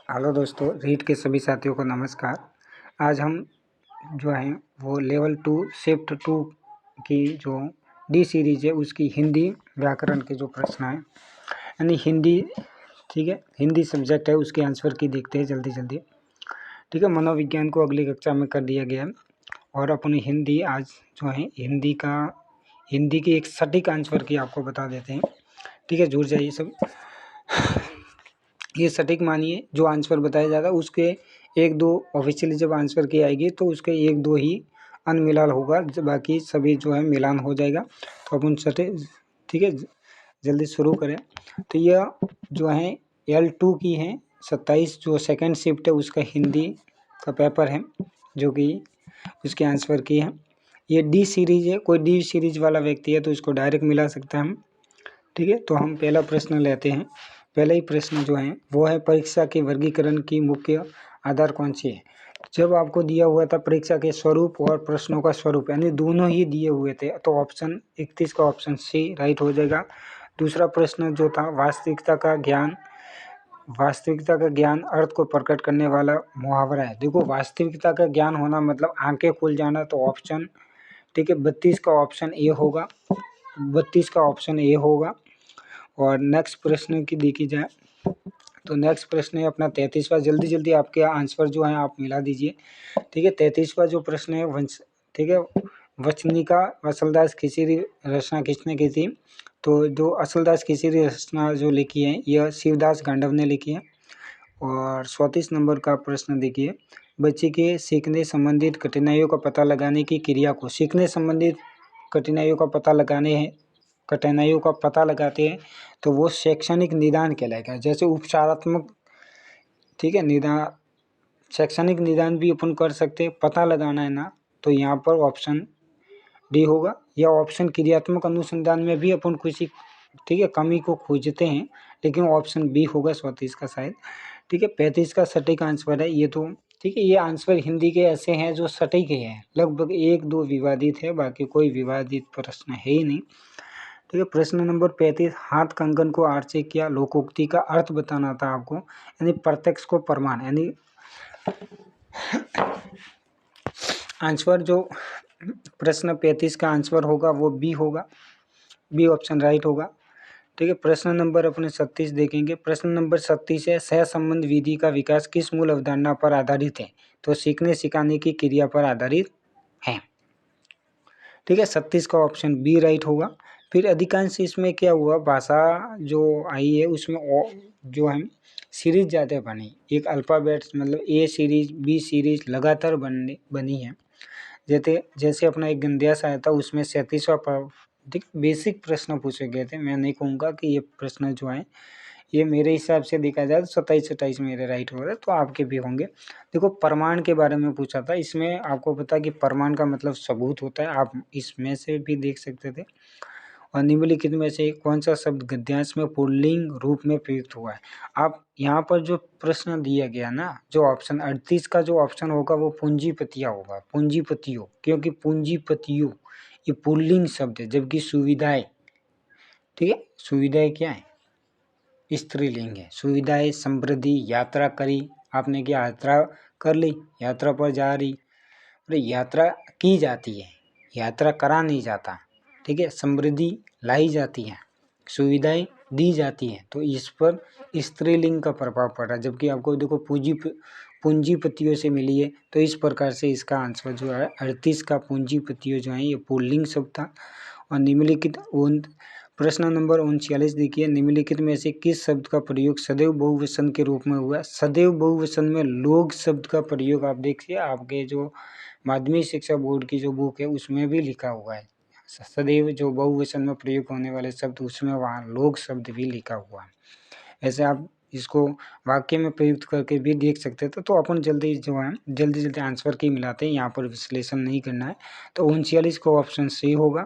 Hello दोस्तों, रीट के सभी साथियों को नमस्कार। आज हम जो हैं वो लेवल 2 शिफ्ट 2 की जो डी सीरीज है उसकी हिंदी व्याकरण के जो प्रश्न हैं यानी हिंदी, ठीक है, हिंदी सब्जेक्ट है, उसके आंसर की देखते हैं जल्दी जल्दी। ठीक है, मनोविज्ञान को अगली कक्षा में कर दिया गया है और अपनी हिंदी आज जो है हिंदी की एक सटीक आंसर की आपको बता देते हैं। ठीक है, जुड़ जाइए सब। ये सटीक मानिए, जो आंसर बताया जाता है उसके एक दो ऑफिशियली जब आंसर की आएगी तो उसके एक दो ही अनमिलान होगा, बाकी सभी जो है मिलान हो जाएगा। तो अपन सटीक, ठीक है, जल्दी शुरू करें। तो यह जो है L2 की है, 27 जो सेकंड शिफ्ट है उसका हिंदी का पेपर है जो कि उसके आंसर की है। ये डी सीरीज है, कोई डी सीरीज वाला व्यक्ति है तो इसको डायरेक्ट मिला सकता है हम। ठीक है, तो हम पहला प्रश्न लेते हैं। पहला ही प्रश्न जो है वो है, परीक्षा के वर्गीकरण की मुख्य आधार कौन सी है। जब आपको दिया हुआ था परीक्षा के स्वरूप और प्रश्नों का स्वरूप, यानी दोनों ही दिए हुए थे, तो ऑप्शन 31 का ऑप्शन सी राइट हो जाएगा। दूसरा प्रश्न जो था, वास्तविकता का ज्ञान अर्थ को प्रकट करने वाला मुहावरा है। देखो, वास्तविकता का ज्ञान होना मतलब आंखें खुल जाना, तो ऑप्शन, ठीक है, 32 का ऑप्शन ए होगा, 32 का ऑप्शन ए होगा। और नेक्स्ट प्रश्न की देखी जाए तो नेक्स्ट प्रश्न है अपना 33वां। जल्दी जल्दी आपके आंसर जो है आप मिला दीजिए। ठीक है, 33वां जो प्रश्न है वंश, ठीक है, वचनिका असलदास खिचड़ी रचना किसने की थी। तो जो असलदास खिचड़ी रचना जो लिखी है यह शिवदास गांडव ने लिखी है। और 34 नंबर का प्रश्न देखिए, बच्चे के सीखने संबंधित कठिनाइयों का पता लगाने की क्रिया को, सीखने संबंधित कठिनाइयों का पता लगाते हैं तो वो शैक्षणिक निदान कहलाएगा। जैसे उपचारात्मक, ठीक है, निदान, शैक्षणिक निदान भी अपन कर सकते हैं, पता लगाना है ना, तो यहाँ पर ऑप्शन डी होगा। या ऑप्शन क्रियात्मक अनुसंधान में भी अपन किसी, ठीक है, कमी को खोजते हैं, लेकिन ऑप्शन बी होगा 34 का शायद। ठीक है, 35 का सटीक आंसर है ये तो। ठीक है, ये आंसर हिंदी के ऐसे हैं जो सटीक ही है, लगभग एक दो विवादित है, बाकी कोई विवादित प्रश्न है ही नहीं। ठीक है, प्रश्न नंबर 35, हाथ कंगन को आरचे किया लोकोक्ति का अर्थ बताना था आपको, यानी प्रत्यक्ष को प्रमाण, यानी आंसर जो प्रश्न 35 का आंसर होगा वो बी होगा, बी ऑप्शन राइट होगा। ठीक है, प्रश्न नंबर अपने 36 देखेंगे। प्रश्न नंबर 36 है, सहसंबंध विधि का विकास किस मूल अवधारणा पर आधारित है। तो सीखने सिखाने की क्रिया पर आधारित है। ठीक है, 36 का ऑप्शन बी राइट होगा। फिर अधिकांश इसमें क्या हुआ, भाषा जो आई है उसमें जो है सीरीज ज़्यादा बनी, एक अल्फ़ाबेट्स मतलब ए सीरीज बी सीरीज लगातार बनी है। जैसे अपना एक गंध्यास आया था उसमें 37वां बेसिक प्रश्न पूछे गए थे। मैं नहीं कहूँगा कि ये प्रश्न जो है ये मेरे हिसाब से देखा जाए तो 27 मेरे राइट हो रहे, तो आपके भी होंगे। देखो, प्रमाण के बारे में पूछा था, इसमें आपको पता कि प्रमाण का मतलब सबूत होता है, आप इसमें से भी देख सकते थे। और निम्नलिखित में से कौन सा शब्द गद्यांश में पुल्लिंग रूप में प्रयुक्त हुआ है। आप यहाँ पर जो प्रश्न दिया गया ना, जो ऑप्शन 38 का जो ऑप्शन होगा वो पूंजीपतियाँ होगा, पूंजीपतियों, क्योंकि पूंजीपतियों ये पुल्लिंग शब्द है, जबकि सुविधाएं, ठीक है, सुविधाएं क्या है, स्त्रीलिंग है। सुविधाएं, समृद्धि, यात्रा करी, आपने क्या यात्रा कर ली, यात्रा पर जा रही, अरे यात्रा की जाती है, यात्रा करा नहीं जाता। ठीक है, समृद्धि लाई जाती है, सुविधाएं दी जाती हैं, तो इस पर स्त्रीलिंग का प्रभाव पड़ रहा है। जबकि आपको देखो पूंजीपतियों से मिली है, तो इस प्रकार से इसका आंसर जो है 38 का पूंजीपतियों जो है ये पुल्लिंग शब्द था। और निम्नलिखित प्रश्न नंबर 39 देखिए, निम्नलिखित में से किस शब्द का प्रयोग सदैव बहुवचन के रूप में हुआ है। सदैव बहुवचन में लोग शब्द का प्रयोग आप देखिए, आपके जो माध्यमिक शिक्षा बोर्ड की जो बुक है उसमें भी लिखा हुआ है, सदैव जो बहुवचन में प्रयोग होने वाले शब्द उसमें वहाँ लोग शब्द भी लिखा हुआ है। ऐसे आप इसको वाक्य में प्रयुक्त करके भी देख सकते थे। तो अपन जल्दी जो है जल्दी आंसर की मिलाते हैं, यहाँ पर विश्लेषण नहीं करना है। तो 39 को ऑप्शन सी होगा।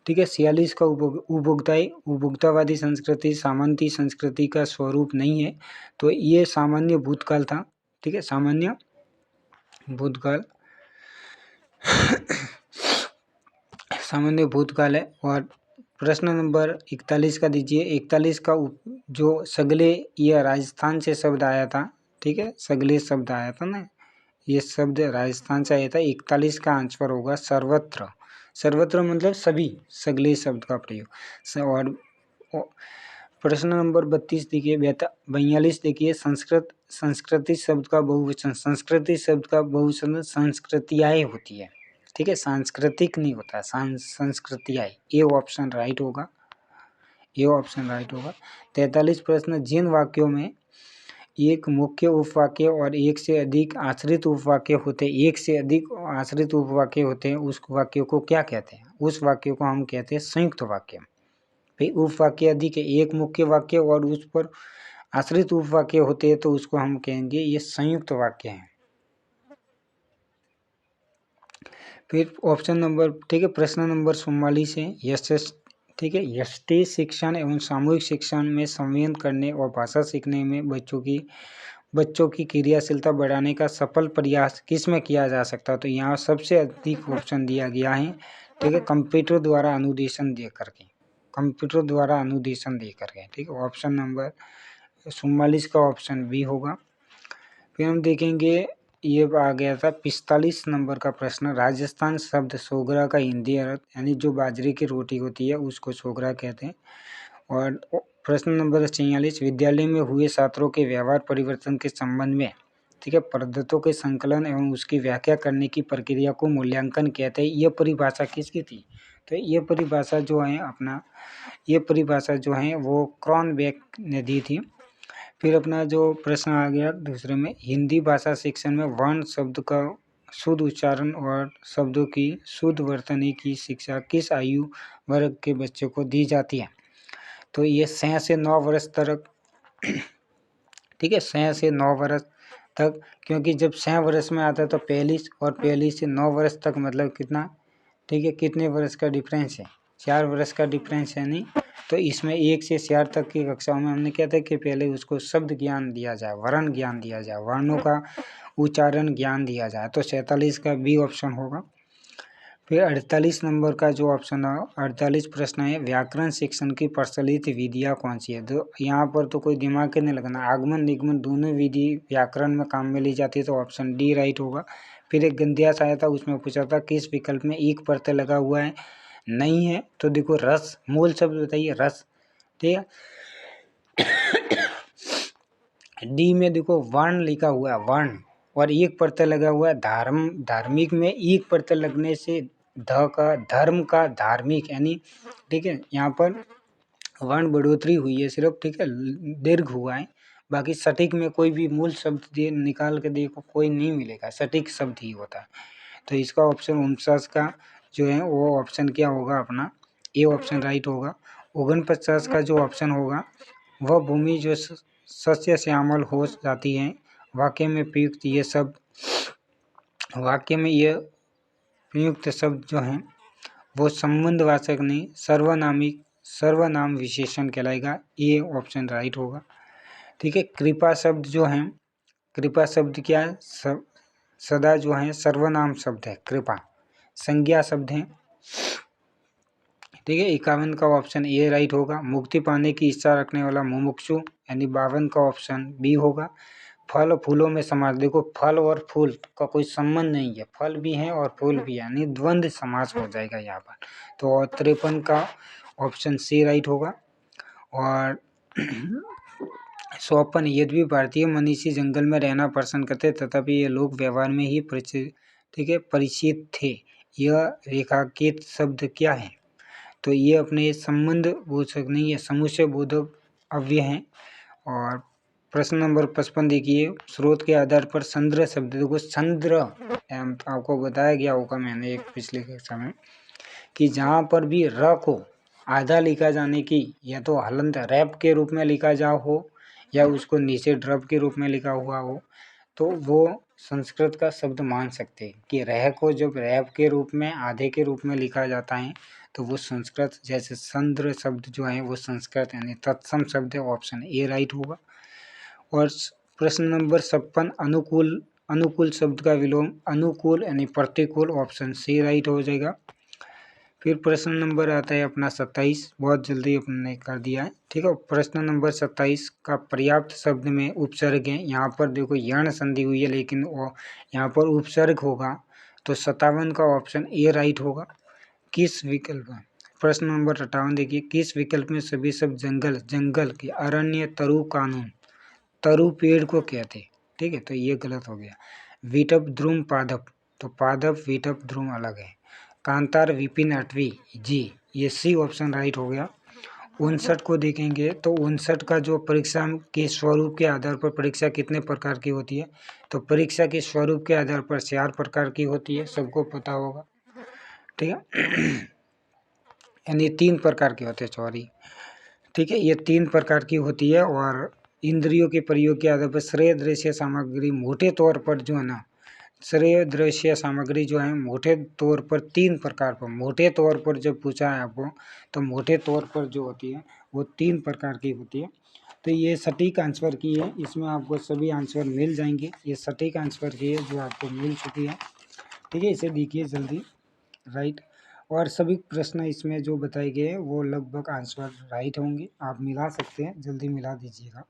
ठीक है, 46 का उपभोक्तावादी संस्कृति सामंती संस्कृति का स्वरूप नहीं है, तो ये सामान्य भूतकाल था। ठीक है, सामान्य भूतकाल सामान्य भूतकाल है। और प्रश्न नंबर 41 का दीजिए, 41 का जो सगले यह राजस्थान से शब्द आया था, ठीक है, सगले शब्द आया था ना, ये शब्द राजस्थान से आया था। 41 का आंसर होगा सर्वत्र। सर्वत्र मतलब सभी, सगले शब्द का प्रयोग। और प्रश्न नंबर 32 देखिए, 42 देखिए, संस्कृति शब्द का बहुवचन, संस्कृति शब्द का बहुवचन संस्कृतियाएं होती है, ठीक है, सांस्कृतिक नहीं होता, संस्कृतियाएं। ये ऑप्शन राइट होगा, ये ऑप्शन राइट होगा। 43 प्रश्न, जिन वाक्यों में एक मुख्य उपवाक्य और एक से अधिक आश्रित उपवाक्य होते, एक से अधिक आश्रित उपवाक्य होते हैं, उस वाक्य को क्या कहते हैं? उस वाक्य को हम कहते हैं संयुक्त वाक्य। भाई उपवाक्य अधिक है, एक मुख्य वाक्य और उस पर आश्रित उपवाक्य होते हैं, तो उसको हम कहेंगे ये संयुक्त वाक्य है। फिर ऑप्शन नंबर, ठीक है, प्रश्न नंबर 44 है, यश, ठीक है, यष्टि शिक्षण एवं सामूहिक शिक्षण में संवेदन करने और भाषा सीखने में बच्चों की क्रियाशीलता बढ़ाने का सफल प्रयास किस में किया जा सकता है? तो यहाँ सबसे अधिक ऑप्शन दिया गया है, ठीक है, कंप्यूटर द्वारा अनुदेशन दे करके, कंप्यूटर द्वारा अनुदेशन दे करके, ठीक है। ऑप्शन नंबर 44 का ऑप्शन बी होगा। फिर हम देखेंगे, ये आ गया था 45 नंबर का प्रश्न, राजस्थान शब्द सोगरा का हिंदी अर्थ, यानी जो बाजरे की रोटी होती है उसको सोगरा कहते हैं। और प्रश्न नंबर 46, विद्यालय में हुए छात्रों के व्यवहार परिवर्तन के संबंध में, ठीक है, पद्धतों के संकलन एवं उसकी व्याख्या करने की प्रक्रिया को मूल्यांकन कहते हैं। यह परिभाषा किसकी थी? तो ये परिभाषा जो है अपना, ये परिभाषा जो है वो क्रॉनबेक ने दी थी। फिर अपना जो प्रश्न आ गया दूसरे में, हिंदी भाषा शिक्षण में वर्ण शब्द का शुद्ध उच्चारण और शब्दों की शुद्ध वर्तनी की शिक्षा किस आयु वर्ग के बच्चों को दी जाती है? तो ये 6 से 9 वर्ष तक, ठीक है, 6 से 9 वर्ष तक, क्योंकि जब 6 वर्ष में आता है तो पहली, और पहली से 9 वर्ष तक मतलब कितना, ठीक है, कितने वर्ष का डिफरेंस है? 4 वर्ष का डिफरेंस है, नहीं? तो इसमें 1 से 4 तक की कक्षाओं में हमने क्या था कि पहले उसको शब्द ज्ञान दिया जाए, वर्ण ज्ञान दिया जाए, वर्णों का उच्चारण ज्ञान दिया जाए। तो 47 का बी ऑप्शन होगा। फिर 48 नंबर का जो ऑप्शन है, 48 प्रश्न है, व्याकरण शिक्षण की प्रचलित विधियाँ कौन सी है? तो यहाँ पर तो कोई दिमाग के नहीं लगना, आगमन निगमन दोनों विधि व्याकरण में काम में ली जाती है, तो ऑप्शन डी राइट होगा। फिर एक गंध्यास आया था, उसमें पूछा था किस विकल्प में एक प्रत्यय लगा हुआ है? नहीं है, तो देखो रस, मूल शब्द बताइए, रस, ठीक है। डी में देखो वर्ण लिखा हुआ है, वर्ण, और एक प्रत्यय लगा हुआ है, धार्मिक में एक प्रत्यय लगने से ध का, धर्म का धार्मिक, यानी, ठीक है, यहाँ पर वर्ण बढ़ोतरी हुई है सिर्फ, ठीक है, दीर्घ हुआ है, बाकी सटीक में कोई भी मूल शब्द निकाल के देखो कोई नहीं मिलेगा, सटीक शब्द ही होता है। तो इसका ऑप्शन 49 का जो है वो ऑप्शन क्या होगा अपना, ए ऑप्शन राइट होगा। 49 का जो ऑप्शन होगा, वह भूमि जो सस्य श्यामल हो जाती है, वाक्य में प्रयुक्त ये शब्द, वाक्य में ये प्रयुक्त शब्द जो हैं वो संबंधवाचक नहीं, सर्वनामिक, सर्वनाम विशेषण कहलाएगा, ये ऑप्शन राइट होगा, ठीक है। कृपा शब्द जो है, कृपा शब्द क्या है? सदा जो है सर्वनाम शब्द है, कृपा संज्ञा शब्द है, ठीक है। 51 का ऑप्शन ए राइट होगा। मुक्ति पाने की इच्छा रखने वाला मुमुक्षु, यानी 52 का ऑप्शन बी होगा। फल फूलों में समास, देखो फल और फूल का कोई संबंध नहीं है, फल भी है और फूल भी है, यानी द्वंद्व समास हो जाएगा यहाँ पर। तो 53 का ऑप्शन सी राइट होगा। और 54, यद्यपि भारतीय मनीषी जंगल में रहना पसंद करते तथापि ये लोग व्यवहार में ही परिचित, ठीक है, परिचित थे, यह रेखांकित शब्द क्या है? तो ये अपने संबंध बोधक नहीं है, समुच्चय बोधक अव्यय है। और प्रश्न नंबर 55 देखिए, स्रोत के आधार पर संद्र शब्द, देखो संद्र आपको बताया गया होगा मैंने एक पिछले कक्षा में कि जहाँ पर भी र को आधा लिखा जाने की, या तो हलंत रैप के रूप में लिखा जा हो या उसको नीचे ड्रप के रूप में लिखा हुआ हो, तो वो संस्कृत का शब्द मान सकते हैं कि रह को जब रैप के रूप में, आधे के रूप में लिखा जाता है तो वो संस्कृत, जैसे संद्र शब्द जो है वो संस्कृत यानी तत्सम शब्द है, ऑप्शन ए राइट होगा। और प्रश्न नंबर 56, अनुकूल, अनुकूल शब्द का विलोम अनुकूल यानी प्रतिकूल, ऑप्शन सी राइट हो जाएगा। फिर प्रश्न नंबर आता है अपना 27, बहुत जल्दी अपने कर दिया है, ठीक है। प्रश्न नंबर 27 का पर्याप्त शब्द में उपसर्ग है। यहाँ पर देखो यण संधि हुई है, लेकिन वो यहाँ पर उपसर्ग होगा, तो 57 का ऑप्शन ए राइट होगा। किस विकल्प में, प्रश्न नंबर 58 देखिए, किस विकल्प में सभी शब्द जंगल, जंगल के, अरण्य, तरु, कानून, तरु पेड़ को कहते, ठीक है, तो ये गलत हो गया। विटप, ध्रुम, पादप, तो पादप, विटप, ध्रुम अलग है। कांतार, विपिन, अटवी, जी, ये सी ऑप्शन राइट हो गया। 59 को देखेंगे तो 59 का जो परीक्षा के स्वरूप के आधार पर परीक्षा कितने प्रकार की होती है, तो परीक्षा के स्वरूप के आधार पर 4 प्रकार की होती है, सबको पता होगा, ठीक है। यानी 3 प्रकार के होते हैं, सॉरी, ठीक है, ये 3 प्रकार की होती है। और इंद्रियों के प्रयोग के आधार पर श्रेय दृश्य सामग्री मोटे तौर पर जो है ना, श्रेय दृश्य सामग्री जो है मोटे तौर पर 3 प्रकार पर, मोटे तौर पर जब पूछा है आपको, तो मोटे तौर पर जो होती है वो 3 प्रकार की होती है। तो ये सटीक आंसर की है, इसमें आपको सभी आंसर मिल जाएंगे, ये सटीक आंसर की है जो आपको मिल चुकी है, ठीक है। इसे देखिए जल्दी, राइट। और सभी प्रश्न इसमें जो बताए गए हैं वो लगभग आंसर राइट होंगे, आप मिला सकते हैं, जल्दी मिला दीजिएगा।